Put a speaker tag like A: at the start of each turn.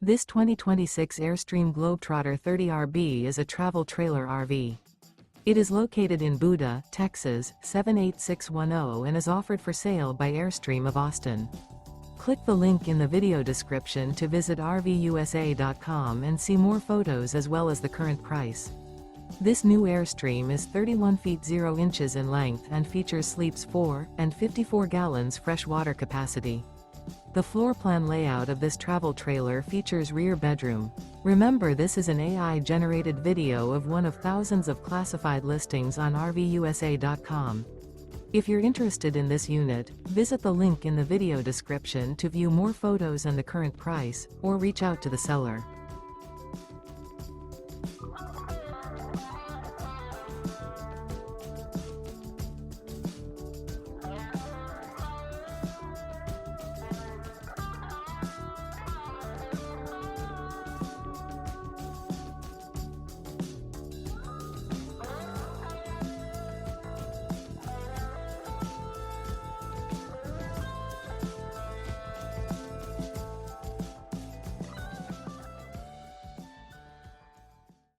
A: This 2026 Airstream Globetrotter 30RB is a travel trailer RV. It is located in Buda, Texas, 78610 and is offered for sale by Airstream of Austin. Click the link in the video description to visit RVUSA.com and see more photos as well as the current price. This new Airstream is 31 feet 0 inches in length and features sleeps 4 and 54 gallons fresh water capacity. The floor plan layout of this travel trailer features rear bedroom. Remember, this is an AI-generated video of one of thousands of classified listings on RVUSA.com. If you're interested in this unit, visit the link in the video description to view more photos and the current price, or reach out to the seller.